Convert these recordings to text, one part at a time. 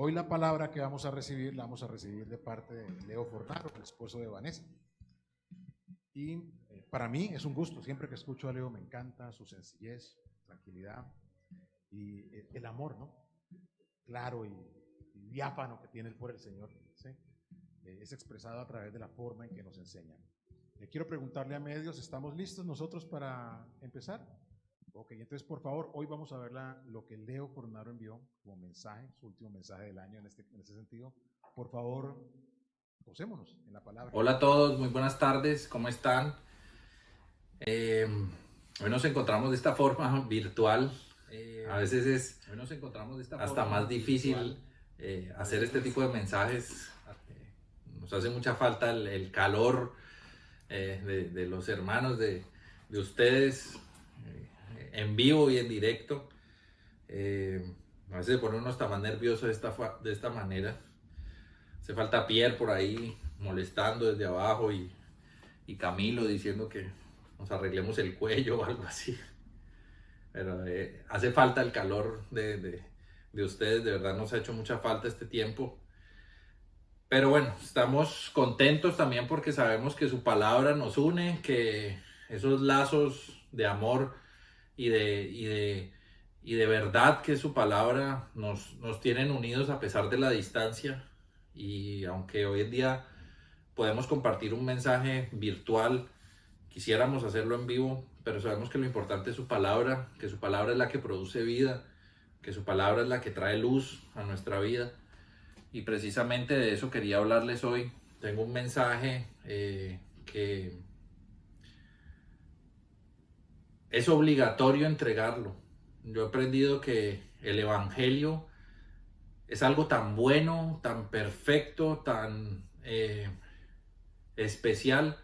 Hoy la palabra que vamos a recibir, la vamos a recibir de parte de Leo Fornaro, el esposo de Vanessa. Y para mí es un gusto, siempre que escucho a Leo me encanta su sencillez, tranquilidad y el amor, ¿no? Claro y diáfano que tiene él por el Señor, ¿sí? Es expresado a través de la forma en que nos enseña. Quiero preguntarle a medios, ¿estamos listos nosotros para empezar? Ok, entonces por favor, hoy vamos a ver lo que Leo Fornaro envió como mensaje, su último mensaje del año en ese sentido. Por favor, posémonos en la palabra. Hola a todos, muy buenas tardes, ¿cómo están? Hoy nos encontramos de esta forma virtual. A veces es hasta más difícil hacer este tipo de mensajes. Nos hace mucha falta el calor de los hermanos, de ustedes en vivo y en directo. A veces se pone uno hasta más nervioso de esta manera. Hace falta Pierre por ahí molestando desde abajo y Camilo diciendo que nos arreglemos el cuello o algo así. Pero hace falta el calor de ustedes, de verdad nos ha hecho mucha falta este tiempo. Pero bueno, estamos contentos también porque sabemos que su palabra nos une, que esos lazos de amor y de verdad que su palabra nos tienen unidos a pesar de la distancia. Y aunque hoy en día podemos compartir un mensaje virtual, quisiéramos hacerlo en vivo, pero sabemos que lo importante es su palabra, que su palabra es la que produce vida, que su palabra es la que trae luz a nuestra vida. Y precisamente de eso quería hablarles hoy. Tengo un mensaje que es obligatorio entregarlo. Yo he aprendido que el evangelio es algo tan bueno, tan perfecto, tan especial,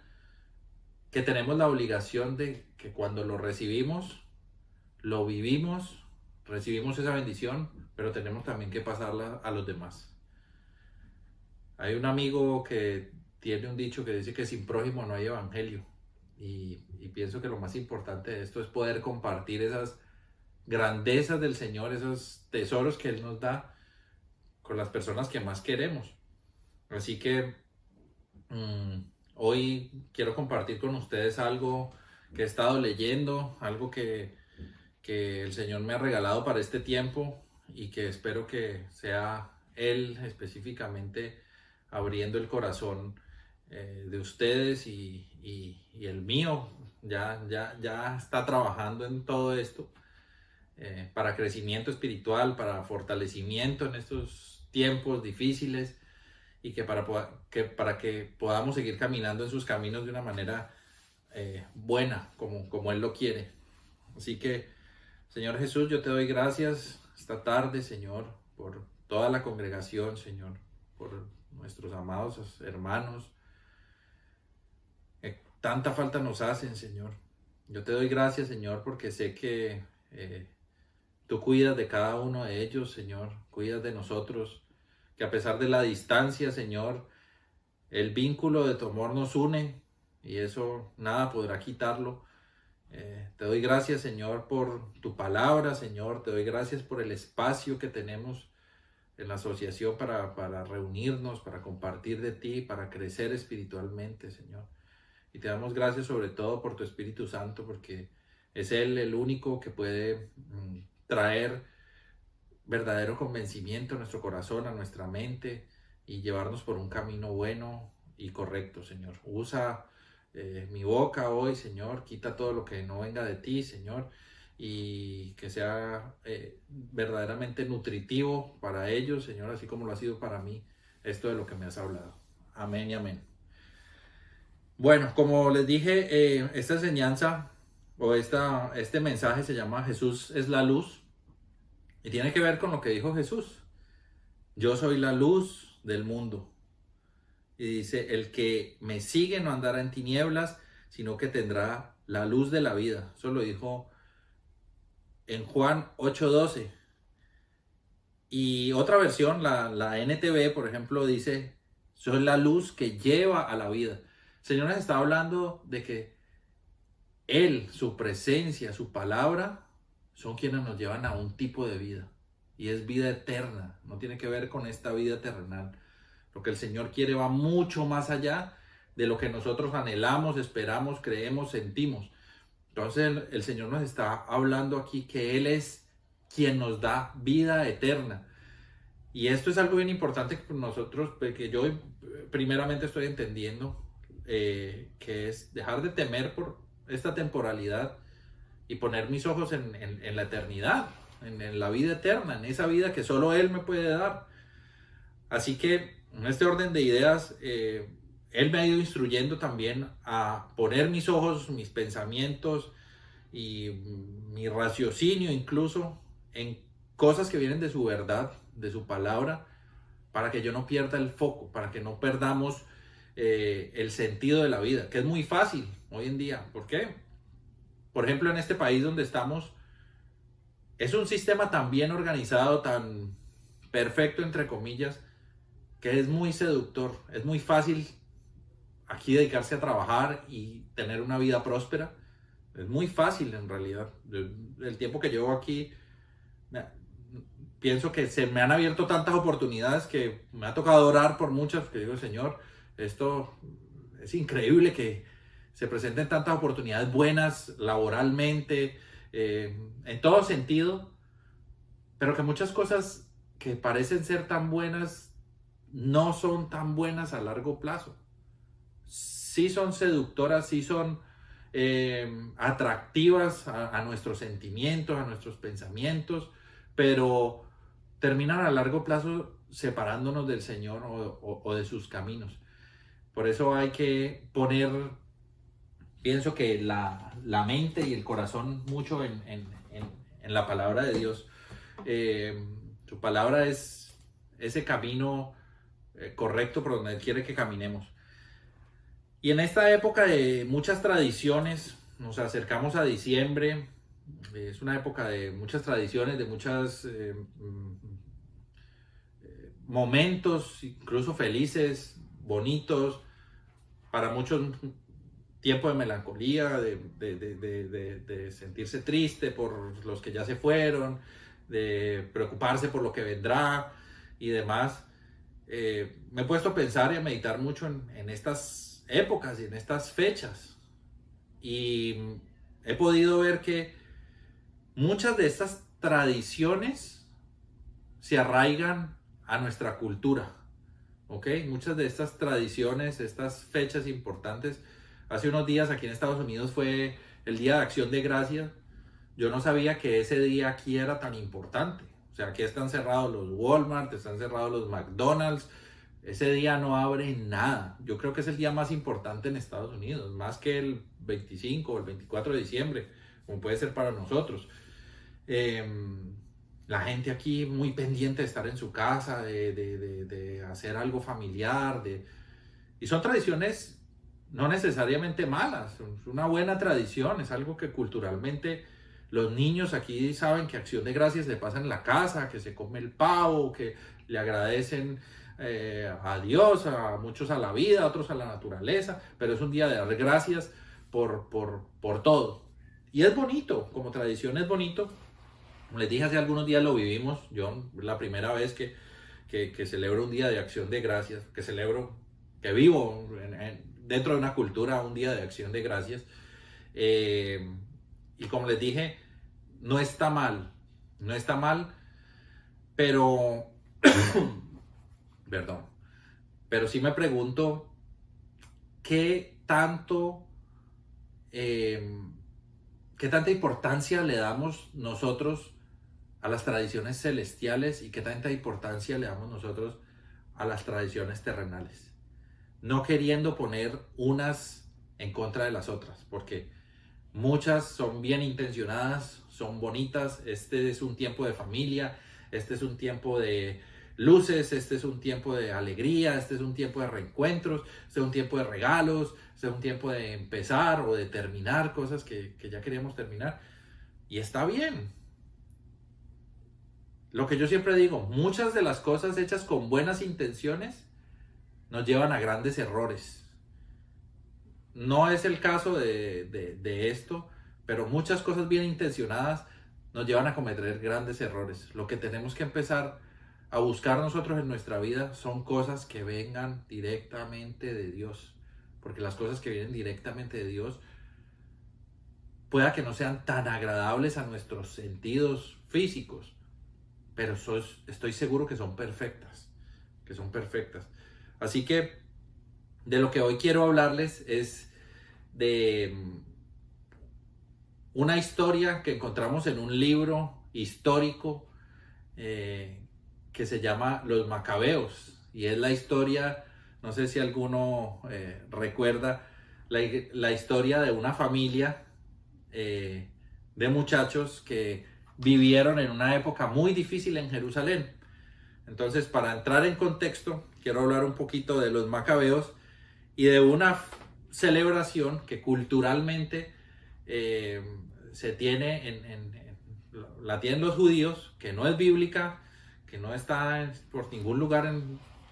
que tenemos la obligación de que cuando lo recibimos, lo vivimos, recibimos esa bendición, pero tenemos también que pasarla a los demás. Hay un amigo que tiene un dicho que dice que sin prójimo no hay evangelio. Y pienso que lo más importante de esto es poder compartir esas grandezas del Señor, esos tesoros que Él nos da con las personas que más queremos. Así que hoy quiero compartir con ustedes algo que he estado leyendo, algo que el Señor me ha regalado para este tiempo y que espero que sea Él específicamente abriendo el corazón de ustedes y el mío. Ya está trabajando en todo esto para crecimiento espiritual, para fortalecimiento en estos tiempos difíciles y para que podamos seguir caminando en sus caminos de una manera buena, como Él lo quiere. Así que, Señor Jesús, yo te doy gracias esta tarde, Señor, por toda la congregación, Señor, por nuestros amados hermanos. Tanta falta nos hacen, Señor. Yo te doy gracias, Señor, porque sé que tú cuidas de cada uno de ellos, Señor, cuidas de nosotros, que a pesar de la distancia, Señor, el vínculo de tu amor nos une y eso nada podrá quitarlo. Te doy gracias, Señor, por tu palabra, Señor. Te doy gracias por el espacio que tenemos en la asociación para reunirnos, para compartir de ti, para crecer espiritualmente, Señor. Y te damos gracias sobre todo por tu Espíritu Santo, porque es Él el único que puede traer verdadero convencimiento a nuestro corazón, a nuestra mente y llevarnos por un camino bueno y correcto, Señor. Usa mi boca hoy, Señor, quita todo lo que no venga de ti, Señor, y que sea verdaderamente nutritivo para ellos, Señor, así como lo ha sido para mí esto de lo que me has hablado. Amén y amén. Bueno, como les dije, esta enseñanza o este mensaje se llama Jesús es la luz y tiene que ver con lo que dijo Jesús. Yo soy la luz del mundo. Y dice, el que me sigue no andará en tinieblas, sino que tendrá la luz de la vida. Eso lo dijo en Juan 8:12. Y otra versión, la NTV, por ejemplo, dice, soy la luz que lleva a la vida. El Señor nos está hablando de que Él, su presencia, su palabra, son quienes nos llevan a un tipo de vida. y es vida eterna, no tiene que ver con esta vida terrenal. Lo que el Señor quiere va mucho más allá de lo que nosotros anhelamos, esperamos, creemos, sentimos. Entonces el Señor nos está hablando aquí que Él es quien nos da vida eterna. Y esto es algo bien importante que nosotros, que yo primeramente estoy entendiendo, que es dejar de temer por esta temporalidad y poner mis ojos en la eternidad, en la vida eterna, en esa vida que solo Él me puede dar. Así que en este orden de ideas, Él me ha ido instruyendo también a poner mis ojos, mis pensamientos y mi raciocinio incluso en cosas que vienen de su verdad, de su palabra, para que yo no pierda el foco, para que no perdamos el sentido de la vida, que es muy fácil hoy en día. ¿Por qué? Por ejemplo, en este país donde estamos, es un sistema tan bien organizado, tan perfecto, entre comillas, que es muy seductor. Es muy fácil aquí dedicarse a trabajar y tener una vida próspera. Es muy fácil en realidad. El tiempo que llevo aquí, pienso que se me han abierto tantas oportunidades que me ha tocado orar por muchas, que digo, Señor, esto es increíble que se presenten tantas oportunidades buenas laboralmente, en todo sentido, pero que muchas cosas que parecen ser tan buenas no son tan buenas a largo plazo. Sí son seductoras, sí son atractivas a nuestros sentimientos, a nuestros pensamientos, pero terminan a largo plazo separándonos del Señor o de sus caminos. Por eso hay que poner, pienso que la mente y el corazón mucho en la palabra de Dios. Su palabra es ese camino correcto por donde Él quiere que caminemos. Y en esta época de muchas tradiciones, nos acercamos a diciembre, es una época de muchas tradiciones, de muchos momentos, incluso felices, bonitos, para muchos tiempo de melancolía, de sentirse triste por los que ya se fueron, de preocuparse por lo que vendrá y demás. Me he puesto a pensar y a meditar mucho en estas épocas y en estas fechas, y he podido ver que muchas de estas tradiciones se arraigan a nuestra cultura, ¿ok? Muchas de estas tradiciones, estas fechas importantes. Hace unos días aquí en Estados Unidos fue el Día de Acción de Gracias. Yo no sabía que ese día aquí era tan importante. O sea, aquí están cerrados los Walmart, están cerrados los McDonald's. Ese día no abre nada. Yo creo que es el día más importante en Estados Unidos, más que el 25 o el 24 de diciembre, como puede ser para nosotros. La gente aquí muy pendiente de estar en su casa, de hacer algo familiar, y son tradiciones no necesariamente malas, es una buena tradición, es algo que culturalmente los niños aquí saben que Acción de Gracias le pasa en la casa, que se come el pavo, que le agradecen a Dios, a muchos a la vida, a otros a la naturaleza, pero es un día de dar gracias por todo. Y es bonito, como tradición es bonito. Como les dije, hace algunos días lo vivimos. Yo la primera vez que celebro un día de Acción de Gracias, que vivo dentro de una cultura un día de Acción de Gracias. Y como les dije, no está mal, pero, perdón, pero sí me pregunto qué tanta importancia le damos nosotros a las tradiciones celestiales y qué tanta importancia le damos nosotros a las tradiciones terrenales, no queriendo poner unas en contra de las otras, porque muchas son bien intencionadas, son bonitas. Este es un tiempo de familia, este es un tiempo de luces, este es un tiempo de alegría, este es un tiempo de reencuentros, este es un tiempo de regalos, este es un tiempo de empezar o de terminar cosas que ya queríamos terminar, y está bien. Lo que yo siempre digo, muchas de las cosas hechas con buenas intenciones nos llevan a grandes errores. No es el caso de esto, pero muchas cosas bien intencionadas nos llevan a cometer grandes errores. Lo que tenemos que empezar a buscar nosotros en nuestra vida son cosas que vengan directamente de Dios, porque las cosas que vienen directamente de Dios pueda que no sean tan agradables a nuestros sentidos físicos, pero estoy seguro que son perfectas, Así que de lo que hoy quiero hablarles es de una historia que encontramos en un libro histórico que se llama Los Macabeos, y es la historia, no sé si alguno recuerda, la historia de una familia de muchachos que vivieron en una época muy difícil en Jerusalén. Entonces, para entrar en contexto, quiero hablar un poquito de los Macabeos y de una celebración que culturalmente se tiene la tienen los judíos, que no es bíblica, que no está por ningún lugar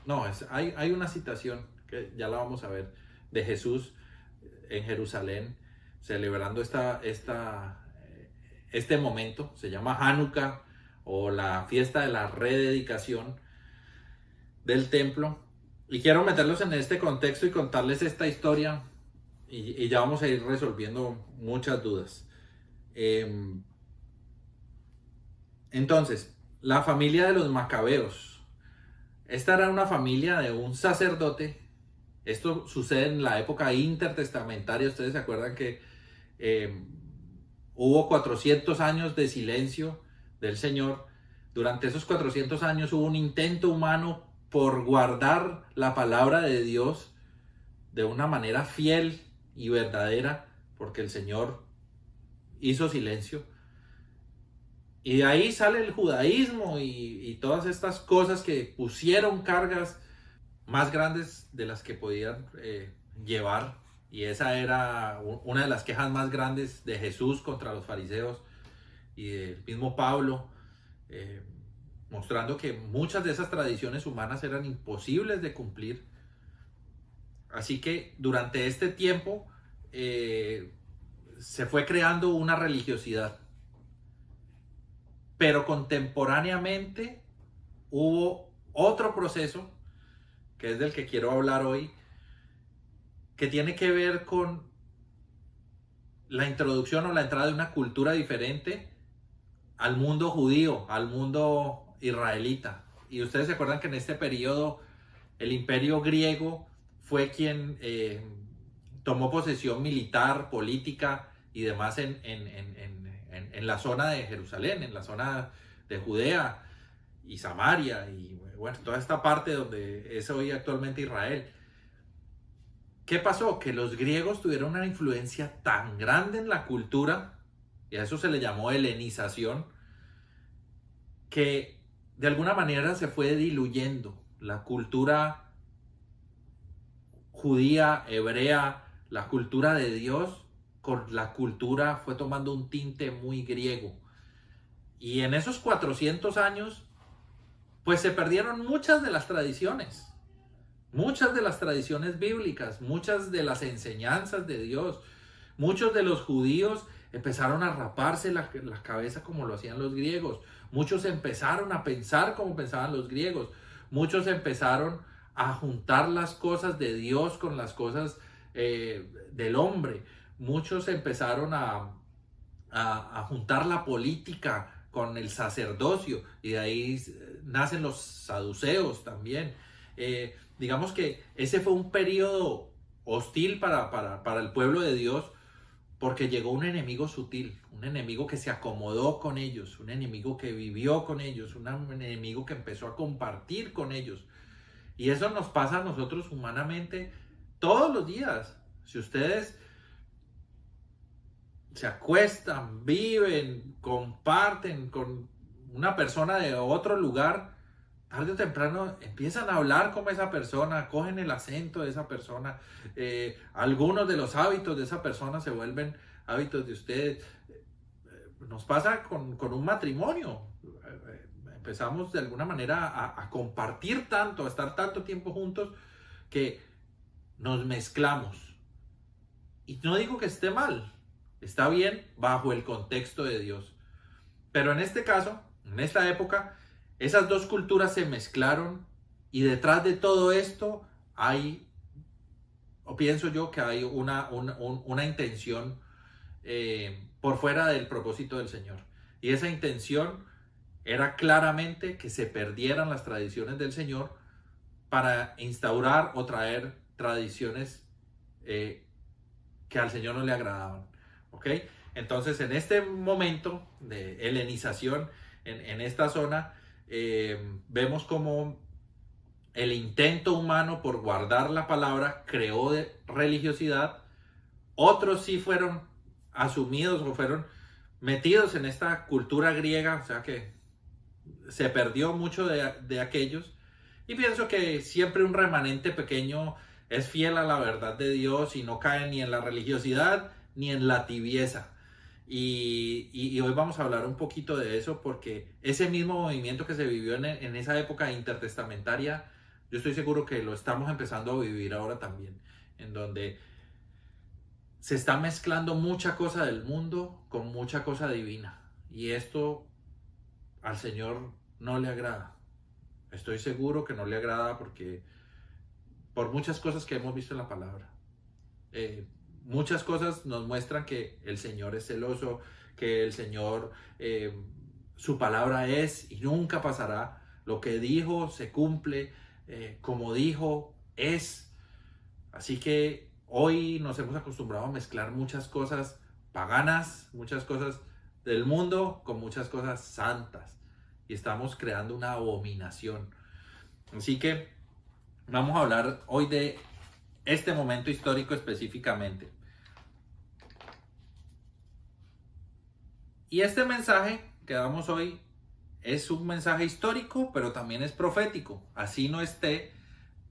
no, hay una citación que ya la vamos a ver de Jesús en Jerusalén celebrando este momento. Se llama Hanukkah, o la fiesta de la rededicación del templo, y quiero meterlos en este contexto y contarles esta historia, y ya vamos a ir resolviendo muchas dudas. Entonces, la familia de los Macabeos. Esta era una familia de un sacerdote. Esto sucede en la época intertestamentaria. Ustedes se acuerdan que hubo 400 años de silencio del Señor. Durante esos 400 años hubo un intento humano por guardar la palabra de Dios de una manera fiel y verdadera, porque el Señor hizo silencio. Y de ahí sale el judaísmo y todas estas cosas que pusieron cargas más grandes de las que podían llevar. Y esa era una de las quejas más grandes de Jesús contra los fariseos y del mismo Pablo, mostrando que muchas de esas tradiciones humanas eran imposibles de cumplir. Así que durante este tiempo se fue creando una religiosidad. Pero contemporáneamente hubo otro proceso, que es del que quiero hablar hoy, que tiene que ver con la introducción o la entrada de una cultura diferente al mundo judío, al mundo israelita. Y ustedes se acuerdan que en este periodo el imperio griego fue quien tomó posesión militar, política y demás en la zona de Jerusalén, en la zona de Judea y Samaria y bueno, toda esta parte donde es hoy actualmente Israel. ¿Qué pasó? Que los griegos tuvieron una influencia tan grande en la cultura, y a eso se le llamó helenización, que de alguna manera se fue diluyendo la cultura judía, hebrea, la cultura de Dios, con la cultura fue tomando un tinte muy griego. Y en esos 400 años, pues se perdieron muchas de las tradiciones bíblicas, muchas de las enseñanzas de Dios. Muchos de los judíos empezaron a raparse la cabeza como lo hacían los griegos. Muchos empezaron a pensar como pensaban los griegos. Muchos empezaron a juntar las cosas de Dios con las cosas del hombre. Muchos empezaron a juntar la política con el sacerdocio, y de ahí nacen los saduceos también. Digamos que ese fue un periodo hostil para el pueblo de Dios, porque llegó un enemigo sutil, un enemigo que se acomodó con ellos, un enemigo que vivió con ellos, un enemigo que empezó a compartir con ellos. Y eso nos pasa a nosotros humanamente todos los días. Si ustedes se acuestan, viven, comparten con una persona de otro lugar, tarde o temprano empiezan a hablar como esa persona, cogen el acento de esa persona, algunos de los hábitos de esa persona se vuelven hábitos de ustedes. Nos pasa con un matrimonio. Empezamos de alguna manera a compartir tanto, a estar tanto tiempo juntos, que nos mezclamos. Y no digo que esté mal, está bien bajo el contexto de Dios. Pero en este caso, en esta época, esas dos culturas se mezclaron y detrás de todo esto hay, o pienso yo que hay una intención por fuera del propósito del Señor. Y esa intención era claramente que se perdieran las tradiciones del Señor para instaurar o traer tradiciones que al Señor no le agradaban. ¿Ok? Entonces, en este momento de helenización en esta zona, vemos como el intento humano por guardar la palabra creó de religiosidad. Otros sí fueron asumidos o fueron metidos en esta cultura griega, o sea que se perdió mucho de aquellos. Y pienso que siempre un remanente pequeño es fiel a la verdad de Dios y no cae ni en la religiosidad ni en la tibieza. Y hoy vamos a hablar un poquito de eso porque ese mismo movimiento que se vivió en esa época intertestamentaria, yo estoy seguro que lo estamos empezando a vivir ahora también, en donde se está mezclando mucha cosa del mundo con mucha cosa divina. Y esto al Señor no le agrada. Estoy seguro que no le agrada porque por muchas cosas que hemos visto en la palabra. Muchas cosas nos muestran que el Señor es celoso, que el Señor, su palabra es y nunca pasará. Lo que dijo se cumple, como dijo es. Así que hoy nos hemos acostumbrado a mezclar muchas cosas paganas, muchas cosas del mundo con muchas cosas santas. Y estamos creando una abominación. Así que vamos a hablar hoy de este momento histórico específicamente. Y este mensaje que damos hoy es un mensaje histórico, pero también es profético. Así no esté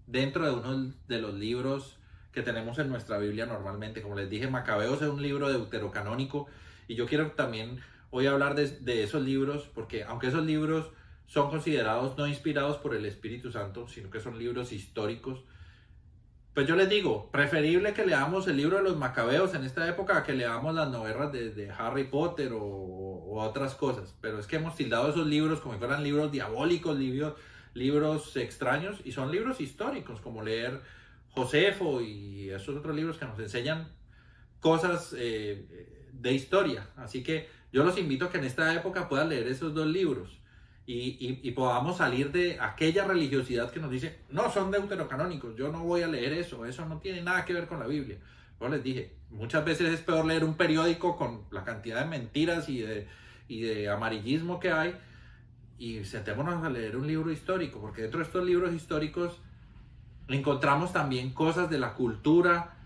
dentro de uno de los libros que tenemos en nuestra Biblia normalmente. Como les dije, Macabeos es un libro deuterocanónico y yo quiero también hoy hablar de esos libros porque aunque esos libros son considerados no inspirados por el Espíritu Santo, sino que son libros históricos, pues yo les digo, preferible que leamos el libro de los Macabeos en esta época a que leamos las novelas de Harry Potter o otras cosas. Pero es que hemos tildado esos libros como si fueran libros diabólicos, libros extraños, y son libros históricos, como leer Josefo y esos otros libros que nos enseñan cosas de historia. Así que yo los invito a que en esta época puedan leer esos dos libros y podamos salir de aquella religiosidad que nos dice, no, son deuterocanónicos, yo no voy a leer eso no tiene nada que ver con la Biblia. Yo les dije, muchas veces es peor leer un periódico con la cantidad de mentiras y de amarillismo que hay, y sentémonos a leer un libro histórico, porque dentro de estos libros históricos encontramos también cosas de la cultura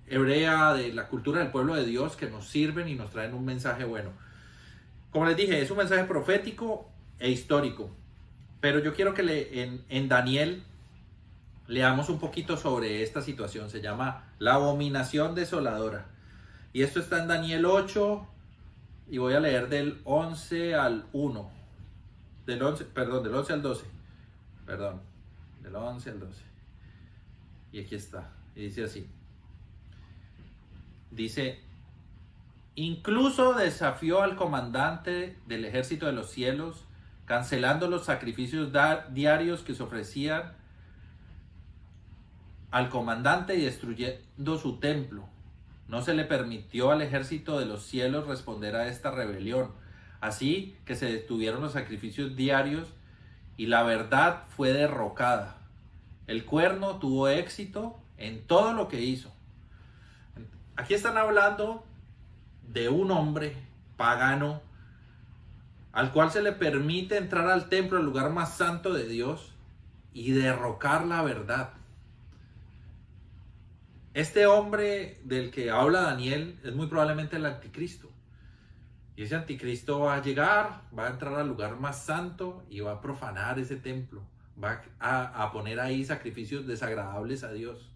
hebrea, de la cultura del pueblo de Dios, que nos sirven y nos traen un mensaje bueno. Como les dije, es un mensaje profético e histórico, pero yo quiero que en Daniel leamos un poquito sobre esta situación. Se llama la abominación desoladora, y esto está en Daniel 8, y voy a leer del 11 al 1, del 11 al 12, del 11 al 12, y aquí está, y dice así. Dice: incluso desafió al comandante del ejército de los cielos, cancelando los sacrificios diarios que se ofrecían al comandante y destruyendo su templo. No se le permitió al ejército de los cielos responder a esta rebelión, así que se detuvieron los sacrificios diarios y la verdad fue derrocada. El cuerno tuvo éxito en todo lo que hizo. Aquí están hablando de un hombre pagano al cual se le permite entrar al templo, el lugar más santo de Dios, y derrocar la verdad. Este hombre del que habla Daniel es muy probablemente el anticristo. Y ese anticristo va a llegar, va a entrar al lugar más santo y va a profanar ese templo. Va a poner ahí sacrificios desagradables a Dios.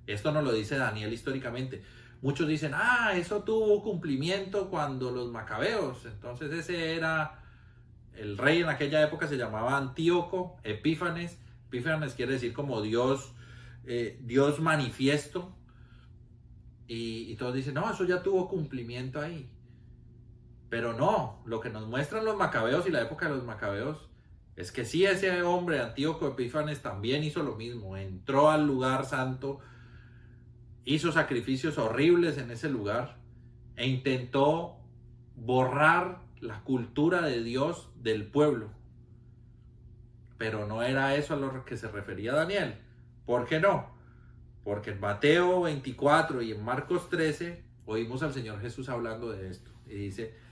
Esto nos lo dice Daniel históricamente. Muchos dicen, eso tuvo cumplimiento cuando los macabeos. Entonces ese era el rey en aquella época, se llamaba Antíoco Epífanes. Epífanes quiere decir como Dios, Dios manifiesto. Y todos dicen, no, eso ya tuvo cumplimiento ahí. Pero no, lo que nos muestran los macabeos y la época de los macabeos es que sí, ese hombre, Antíoco Epífanes, también hizo lo mismo. Entró al lugar santo, hizo sacrificios horribles en ese lugar e intentó borrar la cultura de Dios del pueblo. Pero no era eso a lo que se refería Daniel. ¿Por qué no? Porque en Mateo 24 y en Marcos 13 oímos al Señor Jesús hablando de esto. Y dice,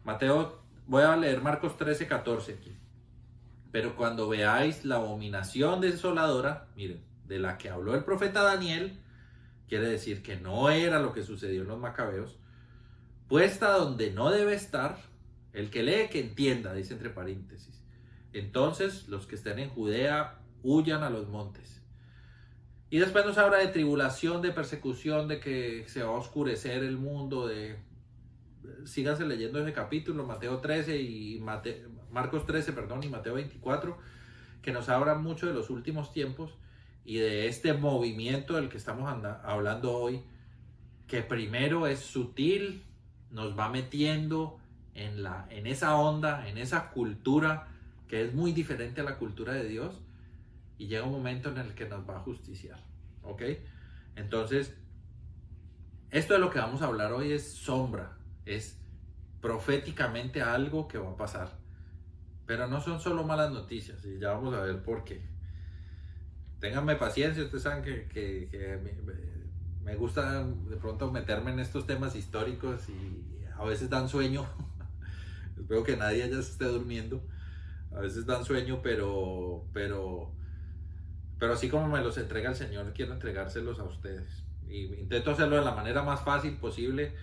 Mateo, voy a leer Marcos 13, 14 aquí. Pero cuando veáis la abominación desoladora, miren, de la que habló el profeta Daniel, quiere decir que no era lo que sucedió en los macabeos, puesta donde no debe estar, el que lee que entienda, dice entre paréntesis. Entonces los que estén en Judea huyan a los montes. Y después nos habla de tribulación, de persecución, de que se va a oscurecer el mundo, de... Síganse leyendo ese capítulo, Mateo 13 y Marcos 13, perdón, y Mateo 24, que nos hablan mucho de los últimos tiempos y de este movimiento del que estamos hablando hoy, que primero es sutil, nos va metiendo en esa onda, en esa cultura que es muy diferente a la cultura de Dios, y llega un momento en el que nos va a justiciar, ¿ok? Entonces, esto de lo que vamos a hablar hoy es sombra, es proféticamente algo que va a pasar, pero no son solo malas noticias, y ya vamos a ver por qué. Ténganme paciencia, ustedes saben que me gusta de pronto meterme en estos temas históricos y a veces dan sueño. Espero que nadie ya se esté durmiendo. A veces dan sueño, pero así como me los entrega el Señor, quiero entregárselos a ustedes. Y intento hacerlo de la manera más fácil posible,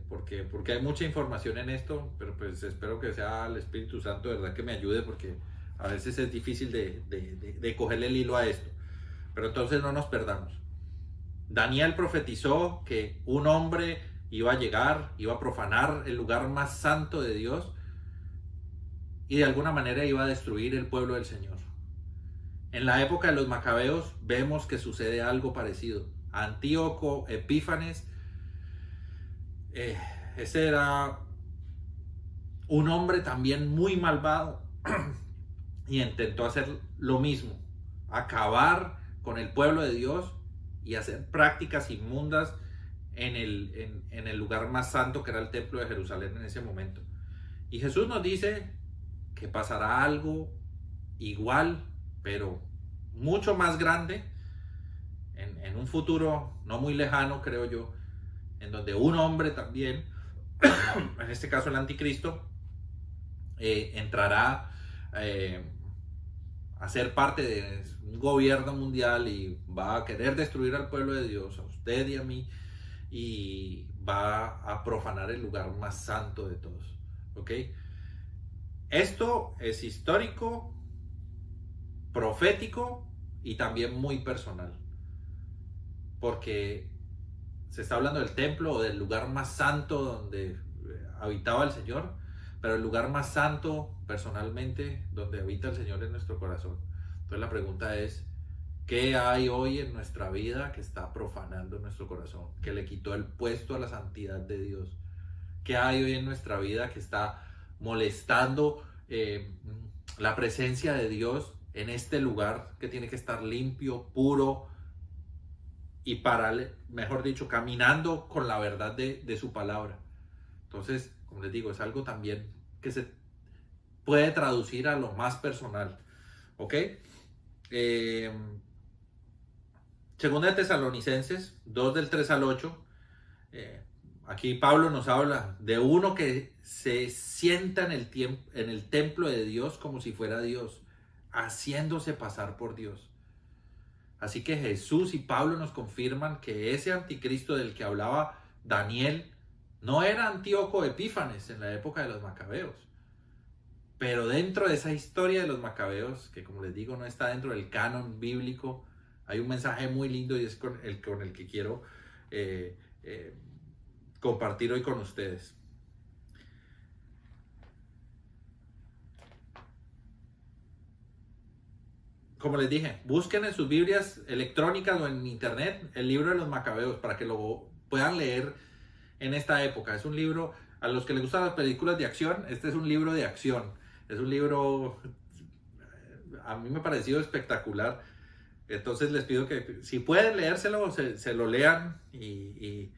porque hay mucha información en esto, pero pues espero que sea el Espíritu Santo, de verdad, que me ayude, porque a veces es difícil de cogerle el hilo a esto. Pero entonces no nos perdamos. Daniel profetizó que un hombre iba a llegar, iba a profanar el lugar más santo de Dios y de alguna manera iba a destruir el pueblo del Señor. En la época de los macabeos vemos que sucede algo parecido. Antíoco Epífanes, ese era un hombre también muy malvado y intentó hacer lo mismo, acabar con el pueblo de Dios y hacer prácticas inmundas en el lugar más santo, que era el templo de Jerusalén en ese momento. Y Jesús nos dice que pasará algo igual, pero mucho más grande, en un futuro no muy lejano, creo yo, en donde un hombre también, en este caso el anticristo, entrará a ser parte de un gobierno mundial y va a querer destruir al pueblo de Dios, a usted y a mí, y va a profanar el lugar más santo de todos, ¿ok? Esto es histórico, profético y también muy personal, porque se está hablando del templo o del lugar más santo donde habitaba el Señor, pero el lugar más santo personalmente donde habita el Señor es nuestro corazón. Entonces la pregunta es, ¿qué hay hoy en nuestra vida que está profanando nuestro corazón, que le quitó el puesto a la santidad de Dios? ¿Qué hay hoy en nuestra vida que está molestando la presencia de Dios en este lugar que tiene que estar limpio, puro y mejor dicho, caminando con la verdad de su palabra? Entonces, como les digo, es algo también que se puede traducir a lo más personal, ¿ok? Segunda de Tesalonicenses 2 del 3 al 8, aquí Pablo nos habla de uno que se sienta en el templo de Dios como si fuera Dios, haciéndose pasar por Dios. Así que Jesús y Pablo nos confirman que ese anticristo del que hablaba Daniel no era Antíoco Epífanes en la época de los macabeos. Pero dentro de esa historia de los macabeos, que como les digo no está dentro del canon bíblico, hay un mensaje muy lindo y es con el que quiero compartir hoy con ustedes. Como les dije, busquen en sus Biblias electrónicas o en internet el libro de los macabeos para que lo puedan leer en esta época. Es un libro a los que les gustan las películas de acción, este es un libro de acción. Es un libro, a mí me ha parecido espectacular. Entonces les pido que si pueden leérselo, se lo lean y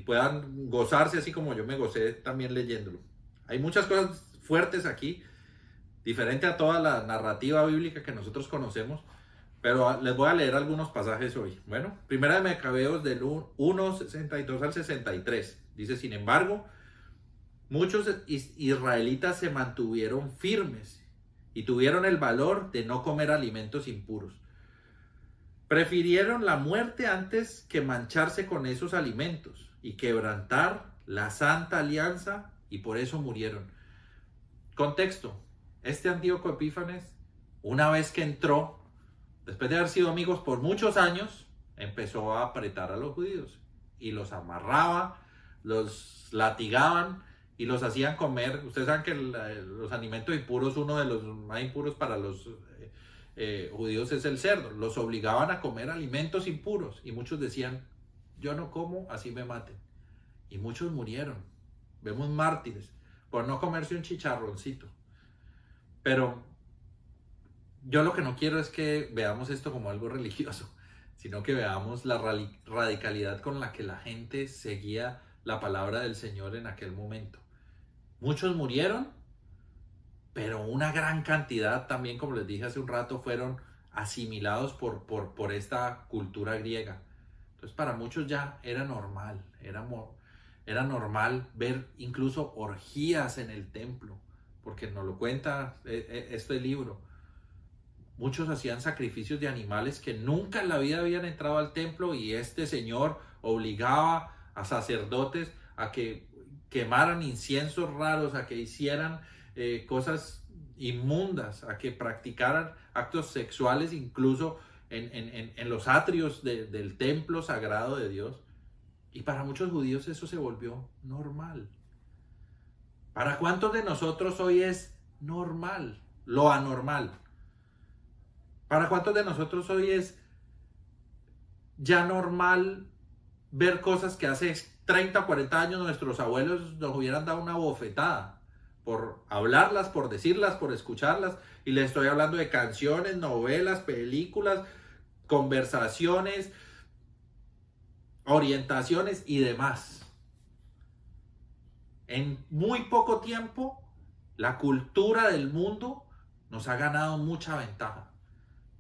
puedan gozarse así como yo me gocé también leyéndolo. Hay muchas cosas fuertes aquí, diferente a toda la narrativa bíblica que nosotros conocemos, pero les voy a leer algunos pasajes hoy. Bueno, Primera de Macabeos del 1:62 al 63. Dice, sin embargo, muchos israelitas se mantuvieron firmes y tuvieron el valor de no comer alimentos impuros. Prefirieron la muerte antes que mancharse con esos alimentos y quebrantar la santa alianza, y por eso murieron. Contexto: este Antíoco Epífanes, una vez que entró, después de haber sido amigos por muchos años, empezó a apretar a los judíos y los amarraba, los latigaban y los hacían comer. Ustedes saben que los alimentos impuros, uno de los más impuros para los judíos es el cerdo. Los obligaban a comer alimentos impuros y muchos decían, yo no como, así me maten. Y muchos murieron. Vemos mártires por no comerse un chicharroncito. Pero yo lo que no quiero es que veamos esto como algo religioso, sino que veamos la radicalidad con la que la gente seguía la palabra del Señor en aquel momento. Muchos murieron, pero una gran cantidad también, como les dije hace un rato, fueron asimilados por esta cultura griega. Entonces para muchos ya era normal, era normal ver incluso orgías en el templo, porque nos lo cuenta este libro. Muchos hacían sacrificios de animales que nunca en la vida habían entrado al templo, y este señor obligaba a sacerdotes a que quemaran inciensos raros, a que hicieran cosas inmundas, a que practicaran actos sexuales incluso en los atrios del templo sagrado de Dios. Y para muchos judíos eso se volvió normal. ¿Para cuántos de nosotros hoy es normal lo anormal? ¿Para cuántos de nosotros hoy es ya normal ver cosas que hace 30 o 40 años nuestros abuelos nos hubieran dado una bofetada por hablarlas, por decirlas, por escucharlas? Y les estoy hablando de canciones, novelas, películas, conversaciones, orientaciones y demás. En muy poco tiempo, la cultura del mundo nos ha ganado mucha ventaja.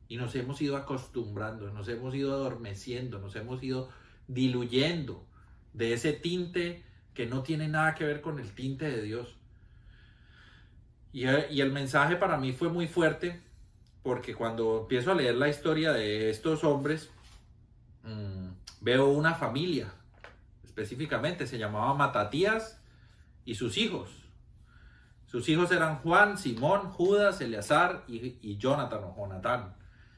Y nos hemos ido acostumbrando, nos hemos ido adormeciendo, nos hemos ido diluyendo de ese tinte que no tiene nada que ver con el tinte de Dios. Y el mensaje para mí fue muy fuerte, porque cuando empiezo a leer la historia de estos hombres, veo una familia, específicamente se llamaba Matatías y sus hijos. Sus hijos eran Juan, Simón, Judas, Eleazar y Jonatán.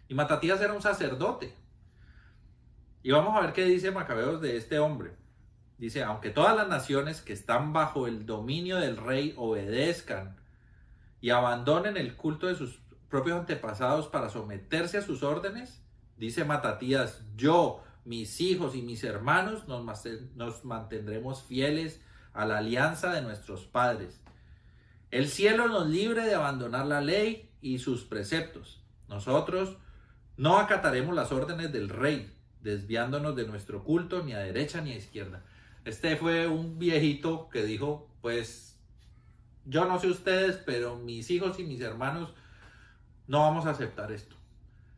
Y Matatías era un sacerdote. Y vamos a ver qué dice Macabeos de este hombre. Dice, aunque todas las naciones que están bajo el dominio del rey obedezcan y abandonen el culto de sus propios antepasados para someterse a sus órdenes, dice Matatías, yo, mis hijos y mis hermanos nos mantendremos fieles a la alianza de nuestros padres. El cielo nos libre de abandonar la ley y sus preceptos. Nosotros no acataremos las órdenes del rey, desviándonos de nuestro culto ni a derecha ni a izquierda. Este fue un viejito que dijo, pues, yo no sé ustedes, pero mis hijos y mis hermanos no vamos a aceptar esto.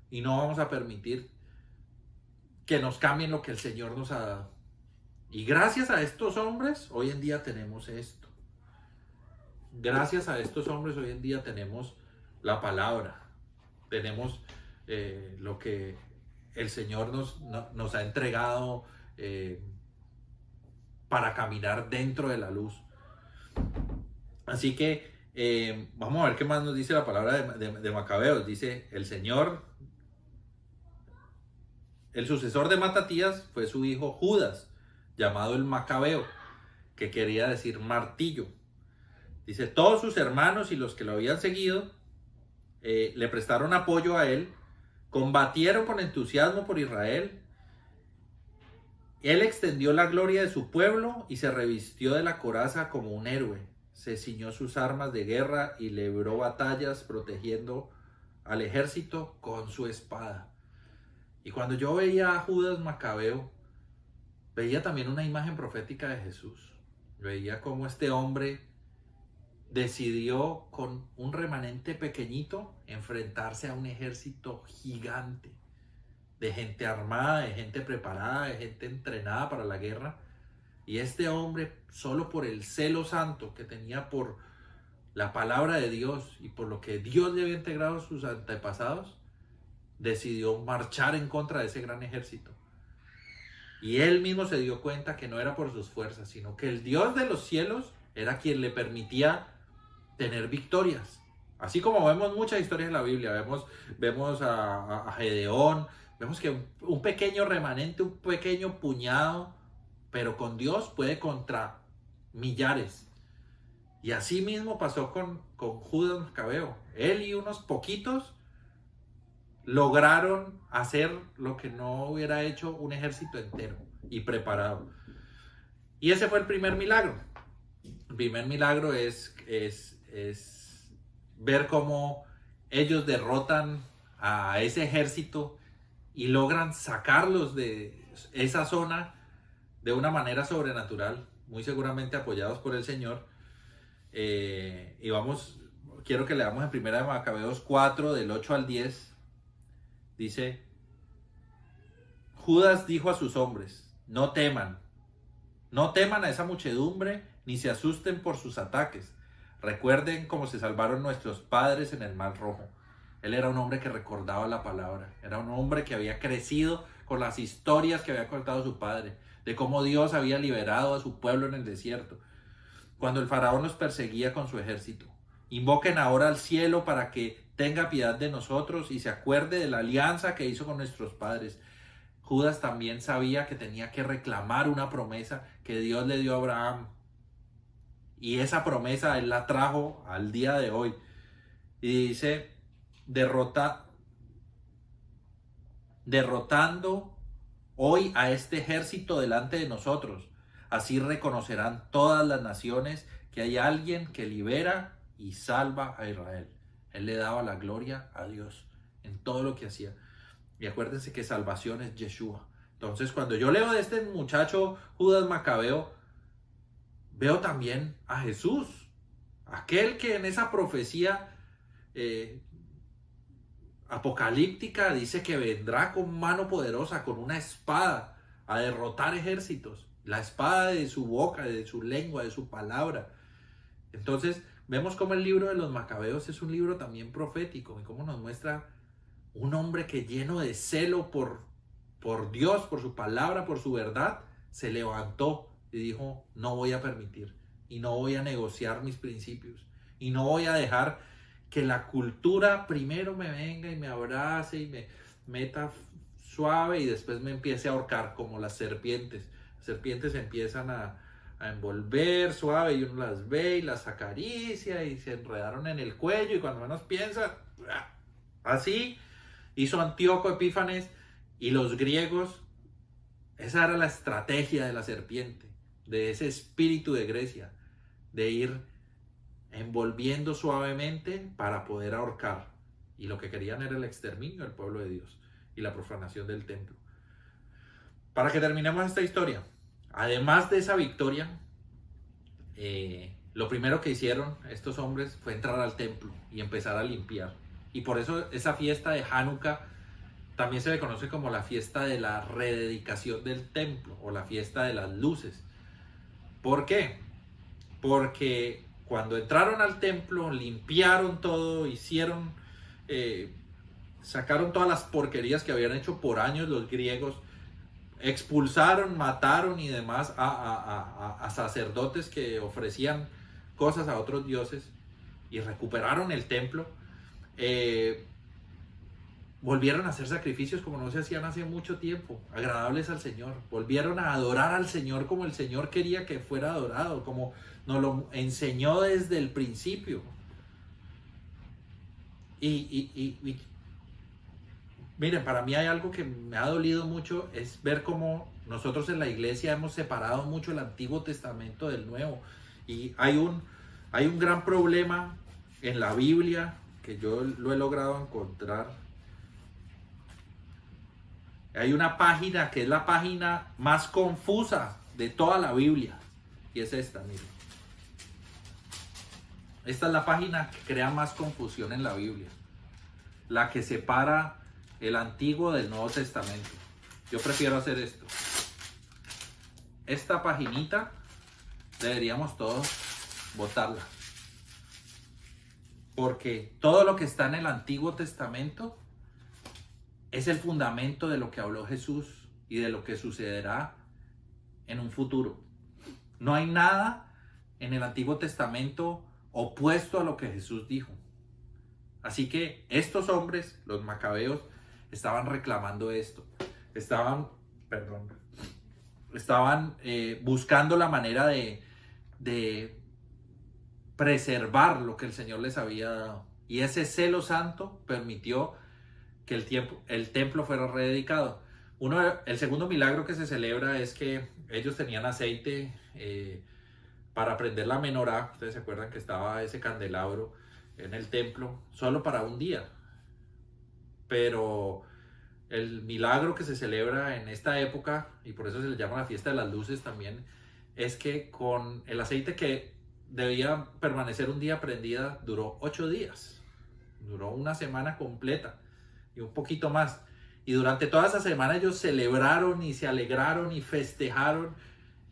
Y no vamos a permitir que nos cambien lo que el Señor nos ha dado. Y gracias a estos hombres, hoy en día tenemos esto. Gracias a estos hombres, hoy en día tenemos la palabra. Tenemos lo que el Señor nos ha entregado para caminar dentro de la luz. Así que vamos a ver qué más nos dice la palabra de Macabeos. Dice, el Señor, el sucesor de Matatías fue su hijo Judas, llamado el Macabeo, que quería decir martillo. Dice, todos sus hermanos y los que lo habían seguido le prestaron apoyo a él, combatieron con entusiasmo por Israel Él extendió la gloria de su pueblo y se revistió de la coraza como un héroe. Se ciñó sus armas de guerra y libró batallas protegiendo al ejército con su espada. Y cuando yo veía a Judas Macabeo, veía también una imagen profética de Jesús. Veía cómo este hombre decidió con un remanente pequeñito enfrentarse a un ejército gigante de gente armada, de gente preparada, de gente entrenada para la guerra. Y este hombre, solo por el celo santo que tenía por la palabra de Dios y por lo que Dios le había integrado a sus antepasados, decidió marchar en contra de ese gran ejército. Y él mismo se dio cuenta que no era por sus fuerzas, sino que el Dios de los cielos era quien le permitía tener victorias. Así como vemos muchas historias en la Biblia, vemos a Gedeón, vemos que un pequeño remanente, un pequeño puñado, pero con Dios puede contra millares. Y así mismo pasó con Judas Macabeo. Él y unos poquitos lograron hacer lo que no hubiera hecho un ejército entero y preparado. Y ese fue el primer milagro. El primer milagro es ver cómo ellos derrotan a ese ejército y logran sacarlos de esa zona de una manera sobrenatural, muy seguramente apoyados por el Señor. Y quiero que leamos en 1 de Macabeos 4, del 8 al 10. Dice: Judas dijo a sus hombres: no teman a esa muchedumbre, ni se asusten por sus ataques. Recuerden cómo se salvaron nuestros padres en el Mar Rojo. Él era un hombre que recordaba la palabra, era un hombre que había crecido con las historias que había contado su padre, de cómo Dios había liberado a su pueblo en el desierto, cuando el faraón los perseguía con su ejército. Invoquen ahora al cielo para que tenga piedad de nosotros y se acuerde de la alianza que hizo con nuestros padres. Judas también sabía que tenía que reclamar una promesa que Dios le dio a Abraham. Y esa promesa él la trajo al día de hoy. Y dice: derrotando hoy a este ejército delante de nosotros. Así reconocerán todas las naciones que hay alguien que libera y salva a Israel. Él le daba la gloria a Dios en todo lo que hacía. Y acuérdense que salvación es Yeshua. Entonces, cuando yo leo de este muchacho Judas Macabeo, veo también a Jesús, aquel que en esa profecía apocalíptica dice que vendrá con mano poderosa, con una espada, a derrotar ejércitos. La espada de su boca, de su lengua, de su palabra. Entonces, vemos cómo el libro de los Macabeos es un libro también profético y cómo nos muestra un hombre que, lleno de celo por Dios, por su palabra, por su verdad, se levantó y dijo: no voy a permitir y no voy a negociar mis principios y no voy a dejar que la cultura primero me venga y me abrace y me meta suave y después me empiece a ahorcar como las serpientes. Las serpientes empiezan a envolver suave y uno las ve y las acaricia y se enredaron en el cuello y cuando menos piensa, así hizo Antíoco Epífanes y los griegos. Esa era la estrategia de la serpiente, de ese espíritu de Grecia, de ir envolviendo suavemente para poder ahorcar. Y lo que querían era el exterminio del pueblo de Dios y la profanación del templo. Para que terminemos esta historia, además de esa victoria, lo primero que hicieron estos hombres fue entrar al templo y empezar a limpiar. Y por eso esa fiesta de Hanukkah también se le conoce como la fiesta de la rededicación del templo o la fiesta de las luces. ¿Por qué? Porque cuando entraron al templo, limpiaron todo, sacaron todas las porquerías que habían hecho por años los griegos, expulsaron, mataron y demás a sacerdotes que ofrecían cosas a otros dioses y recuperaron el templo. Volvieron a hacer sacrificios como no se hacían hace mucho tiempo, agradables al Señor. Volvieron a adorar al Señor como el Señor quería que fuera adorado, como nos lo enseñó desde el principio. Y Miren, para mí hay algo que me ha dolido mucho, es ver cómo nosotros en la iglesia hemos separado mucho el Antiguo Testamento del Nuevo. Y hay un gran problema en la Biblia que yo lo he logrado encontrar. Hay una página que es la página más confusa de toda la Biblia. Y es esta, miren. Esta es la página que crea más confusión en la Biblia. La que separa el Antiguo del Nuevo Testamento. Yo prefiero hacer esto. Esta paginita deberíamos todos botarla. Porque todo lo que está en el Antiguo Testamento es el fundamento de lo que habló Jesús y de lo que sucederá en un futuro. No hay nada en el Antiguo Testamento opuesto a lo que Jesús dijo. Así que estos hombres, los macabeos, estaban reclamando esto. Estaban buscando la manera de preservar lo que el Señor les había dado. Y ese celo santo permitió que el templo fuera rededicado. El segundo milagro que se celebra es que ellos tenían aceite para prender la menorá. Ustedes se acuerdan que estaba ese candelabro en el templo solo para un día. Pero el milagro que se celebra en esta época, y por eso se le llama la fiesta de las luces también, es que con el aceite que debía permanecer un día prendida, duró 8 días. Duró una semana completa y un poquito más. Y durante toda esa semana ellos celebraron y se alegraron y festejaron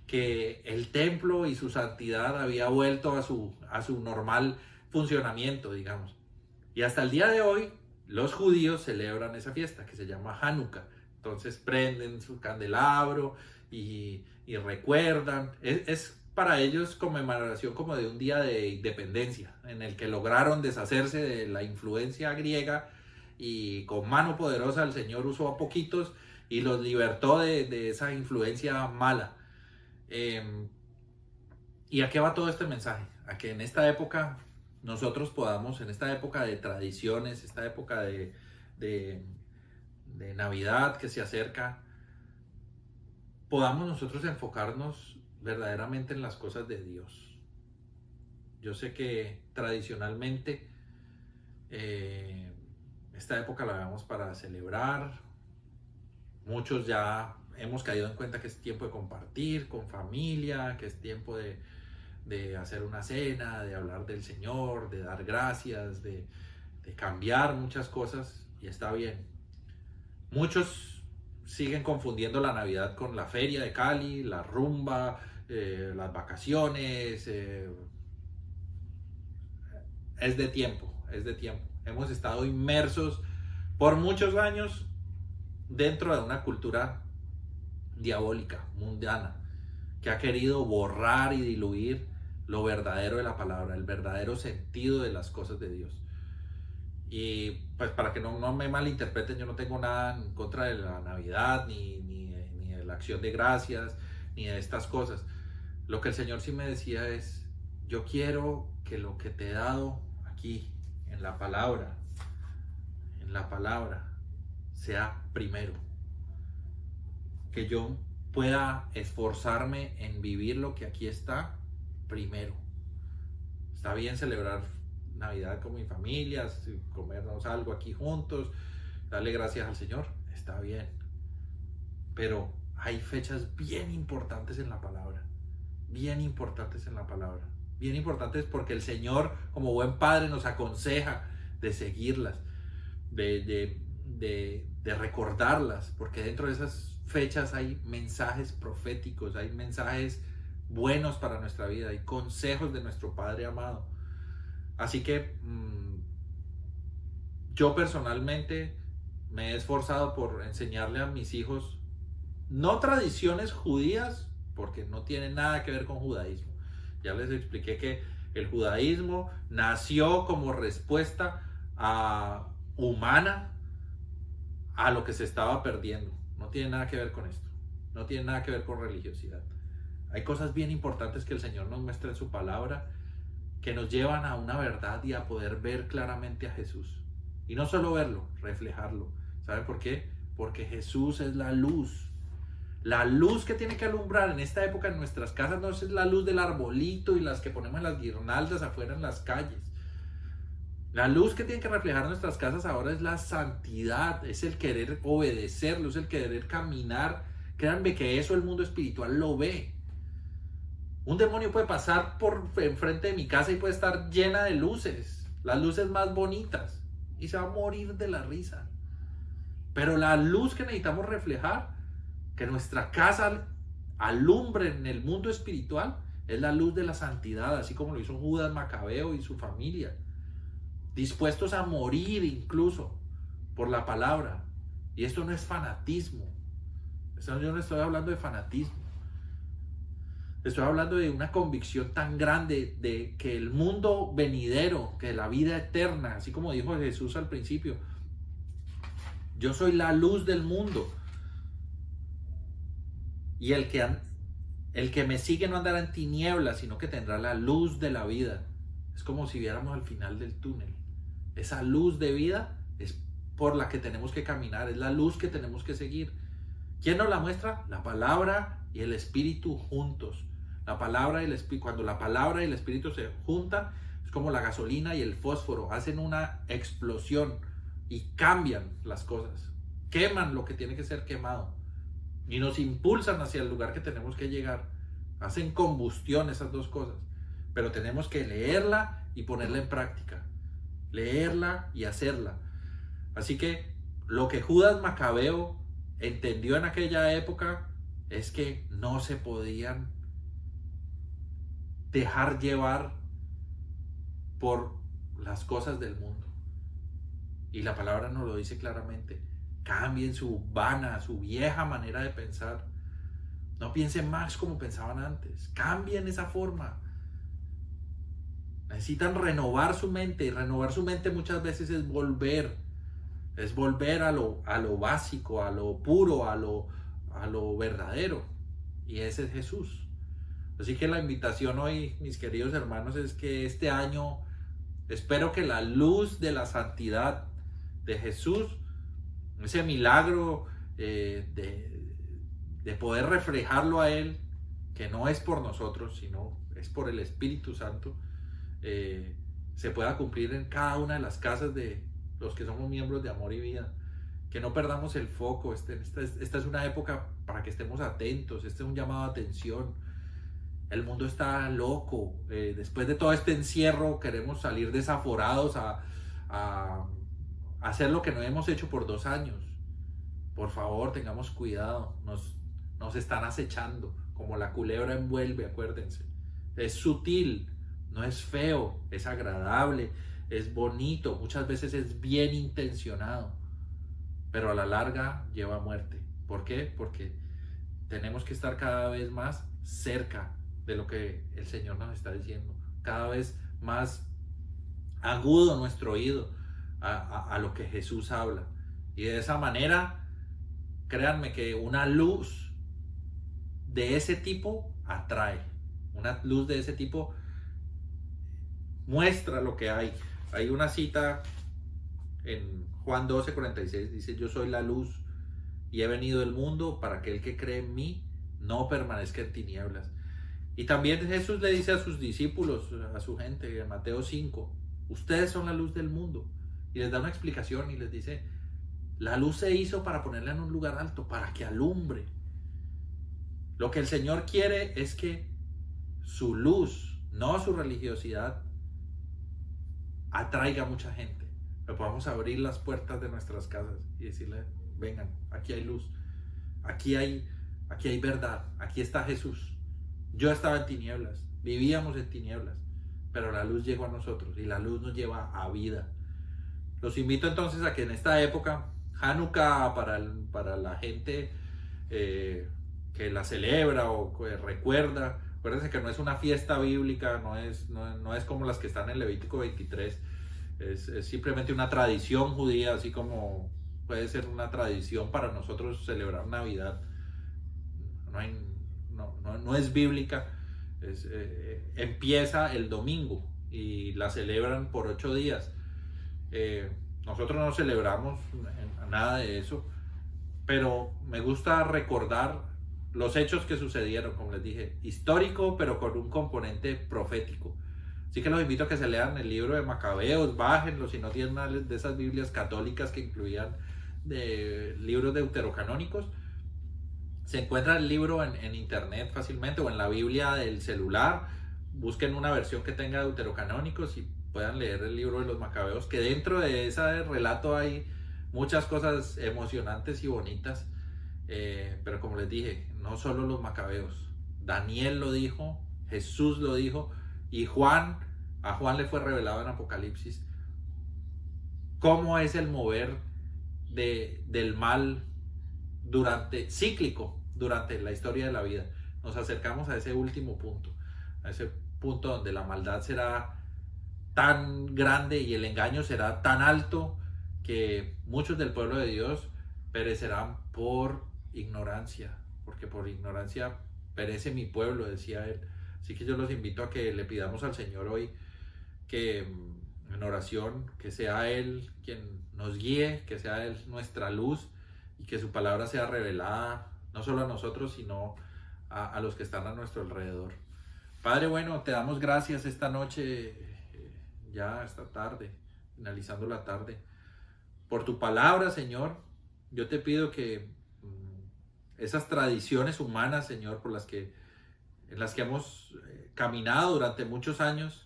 que el templo y su santidad había vuelto a su normal funcionamiento, digamos. Y hasta el día de hoy, los judíos celebran esa fiesta que se llama Hanukkah. Entonces prenden su candelabro y recuerdan. Es para ellos conmemoración como de un día de independencia, en el que lograron deshacerse de la influencia griega y con mano poderosa el Señor usó a poquitos y los libertó de esa influencia mala. ¿Y a qué va todo este mensaje? A que en esta época nosotros podamos, en esta época de tradiciones, esta época de Navidad que se acerca, podamos nosotros enfocarnos verdaderamente en las cosas de Dios. Yo sé que tradicionalmente esta época la vemos para celebrar. Muchos ya hemos caído en cuenta que es tiempo de compartir con familia, que es tiempo de hacer una cena, de hablar del Señor, de dar gracias, de cambiar muchas cosas, y está bien. Muchos siguen confundiendo la Navidad con la feria de Cali, la rumba, las vacaciones. Es de tiempo, es de tiempo. Hemos estado inmersos por muchos años dentro de una cultura diabólica, mundana, que ha querido borrar y diluir lo verdadero de la palabra, el verdadero sentido de las cosas de Dios. Y pues para que no me malinterpreten, yo no tengo nada en contra de la Navidad, ni de la acción de gracias, ni de estas cosas. Lo que el Señor sí me decía es, yo quiero que lo que te he dado aquí, en la palabra, sea primero. Que yo pueda esforzarme en vivir lo que aquí está primero. Está bien celebrar Navidad con mi familia, comernos algo aquí juntos, darle gracias al Señor, está bien. Pero hay fechas bien importantes en la palabra, bien importantes en la palabra, bien importantes porque el Señor, como buen padre, nos aconseja de seguirlas, de recordarlas, porque dentro de esas fechas hay mensajes proféticos, hay mensajes buenos para nuestra vida, hay consejos de nuestro Padre amado. Así que yo personalmente me he esforzado por enseñarle a mis hijos no tradiciones judías, porque no tienen nada que ver con judaísmo. Ya les expliqué que el judaísmo nació como respuesta humana a lo que se estaba perdiendo. No tiene nada que ver con esto. No tiene nada que ver con religiosidad. Hay cosas bien importantes que el Señor nos muestra en su palabra que nos llevan a una verdad y a poder ver claramente a Jesús. Y no solo verlo, reflejarlo. ¿Saben por qué? Porque Jesús es la luz. La luz que tiene que alumbrar en esta época en nuestras casas no es la luz del arbolito y las que ponemos en las guirnaldas afuera en las calles. La luz que tiene que reflejar nuestras casas ahora es la santidad, es el querer obedecerlo, es el querer caminar. Créanme que eso el mundo espiritual lo ve. Un demonio puede pasar por enfrente de mi casa y puede estar llena de luces, las luces más bonitas, y se va a morir de la risa. Pero la luz que necesitamos reflejar, que nuestra casa alumbre en el mundo espiritual, es la luz de la santidad, así como lo hizo Judas Macabeo y su familia, dispuestos a morir incluso por la palabra. Y esto no es fanatismo. Yo no estoy hablando de fanatismo. Estoy hablando de una convicción tan grande de que el mundo venidero, que la vida eterna, así como dijo Jesús al principio, yo soy la luz del mundo. Y el que me sigue no andará en tinieblas, sino que tendrá la luz de la vida. Es como si viéramos al final del túnel. Esa luz de vida es por la que tenemos que caminar, es la luz que tenemos que seguir. ¿Quién nos la muestra? La palabra y el Espíritu juntos. La palabra y el Espíritu, cuando la palabra y el Espíritu se juntan, es como la gasolina y el fósforo, hacen una explosión y cambian las cosas, queman lo que tiene que ser quemado y nos impulsan hacia el lugar que tenemos que llegar. Hacen combustión esas dos cosas, pero tenemos que leerla y ponerla en práctica, leerla y hacerla. Así que lo que Judas Macabeo entendió en aquella época es que no se podían dejar llevar por las cosas del mundo. Y la palabra nos lo dice claramente. Cambien su vana, su vieja manera de pensar. No piensen más como pensaban antes. Cambien esa forma. Necesitan renovar su mente. Y renovar su mente muchas veces es volver. Es volver a lo básico, a lo puro, a lo verdadero. Y ese es Jesús. Así que la invitación hoy, mis queridos hermanos, es que este año espero que la luz de la santidad de Jesús, ese milagro de poder reflejarlo a Él, que no es por nosotros, sino es por el Espíritu Santo, se pueda cumplir en cada una de las casas de los que somos miembros de Amor y Vida. Que no perdamos el foco. Esta es una época para que estemos atentos. Este es un llamado a atención. El mundo está loco. Después de todo este encierro queremos salir desaforados a hacer lo que no hemos hecho por 2 años. Por favor, tengamos cuidado. Nos están acechando. Como la culebra envuelve, acuérdense. Es sutil, no es feo, es agradable, es bonito. Muchas veces es bien intencionado. Pero a la larga lleva a muerte. ¿Por qué? Porque tenemos que estar cada vez más cerca de lo que el Señor nos está diciendo, cada vez más agudo nuestro oído a lo que Jesús habla, y de esa manera, créanme que una luz de ese tipo atrae, una luz de ese tipo muestra lo que hay. Hay una cita en Juan 12:46, dice: yo soy la luz y he venido al mundo para que el que cree en mí no permanezca en tinieblas. Y también Jesús le dice a sus discípulos, a su gente, en Mateo 5, ustedes son la luz del mundo. Y les da una explicación y les dice, la luz se hizo para ponerla en un lugar alto, para que alumbre. Lo que el Señor quiere es que su luz, no su religiosidad, atraiga a mucha gente. Que podamos abrir las puertas de nuestras casas y decirle, vengan, aquí hay luz, aquí hay verdad, aquí está Jesús. Yo estaba en tinieblas, vivíamos en tinieblas, pero la luz llegó a nosotros y la luz nos lleva a vida. Los invito entonces a que en esta época, Hanukkah para la gente que la celebra o que recuerda, acuérdense que no es una fiesta bíblica, no es como las que están en Levítico 23, es simplemente una tradición judía, así como puede ser una tradición para nosotros celebrar Navidad. No es bíblica. Empieza el domingo y la celebran por 8 días. Nosotros no celebramos nada de eso, pero me gusta recordar los hechos que sucedieron, como les dije, histórico, pero con un componente profético. Así que los invito a que se lean el libro de Macabeos, bájenlo, si no tienen una de esas Biblias católicas que incluían libros deuterocanónicos. Se encuentra el libro en internet fácilmente o en la Biblia del celular. Busquen una versión que tenga deuterocanónicos y puedan leer el libro de los Macabeos, que dentro de ese relato hay muchas cosas emocionantes y bonitas. Pero como les dije, no solo los Macabeos. Daniel lo dijo, Jesús lo dijo, y a Juan le fue revelado en Apocalipsis cómo es el mover del mal cíclico durante la historia de la vida. Nos acercamos a ese último punto, a ese punto donde la maldad será tan grande y el engaño será tan alto que muchos del pueblo de Dios perecerán por ignorancia, porque por ignorancia perece mi pueblo, decía él. Así que yo los invito a que le pidamos al Señor hoy que en oración, que sea Él quien nos guíe, que sea Él nuestra luz y que su palabra sea revelada no solo a nosotros, sino a los que están a nuestro alrededor. Padre bueno, te damos gracias esta noche, ya esta tarde, finalizando la tarde, por tu palabra, Señor. Yo te pido que esas tradiciones humanas, Señor, en las que hemos caminado durante muchos años,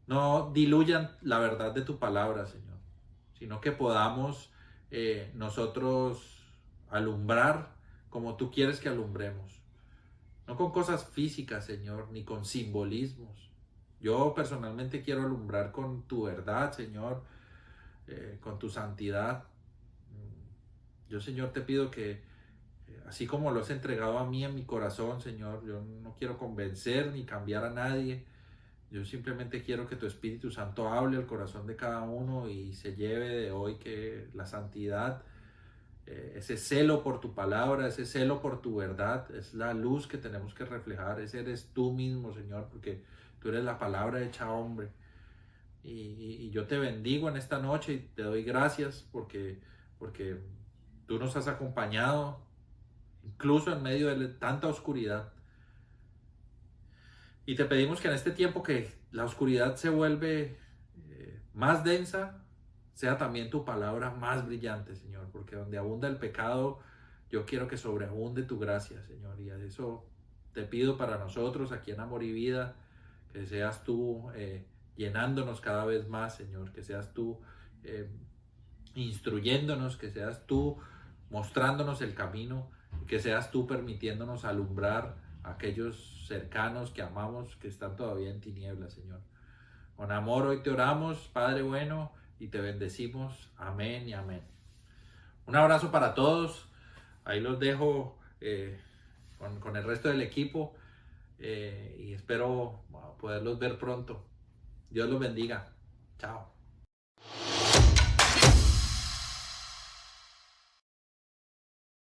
no diluyan la verdad de tu palabra, Señor, sino que podamos nosotros alumbrar como tú quieres que alumbremos. No con cosas físicas, Señor, ni con simbolismos. Yo personalmente quiero alumbrar con tu verdad, Señor, con tu santidad. Yo, Señor, te pido que, así como lo has entregado a mí en mi corazón, Señor, yo no quiero convencer ni cambiar a nadie. Yo simplemente quiero que tu Espíritu Santo hable al corazón de cada uno y se lleve de hoy que la santidad, ese celo por tu palabra, ese celo por tu verdad, es la luz que tenemos que reflejar. Ese eres tú mismo, Señor, porque tú eres la palabra hecha hombre. Y yo te bendigo en esta noche y te doy gracias porque tú nos has acompañado, incluso en medio de tanta oscuridad. Y te pedimos que en este tiempo que la oscuridad se vuelve más densa, sea también tu palabra más brillante, Señor, porque donde abunda el pecado, yo quiero que sobreabunde tu gracia, Señor, y a eso te pido para nosotros aquí en Amor y Vida, que seas tú llenándonos cada vez más, Señor, que seas tú instruyéndonos, que seas tú mostrándonos el camino, que seas tú permitiéndonos alumbrar a aquellos cercanos que amamos, que están todavía en tinieblas, Señor. Con amor hoy te oramos, Padre bueno, y te bendecimos. Amén y amén. Un abrazo para todos. Ahí los dejo con el resto del equipo y espero poderlos ver pronto. Dios los bendiga. Chao.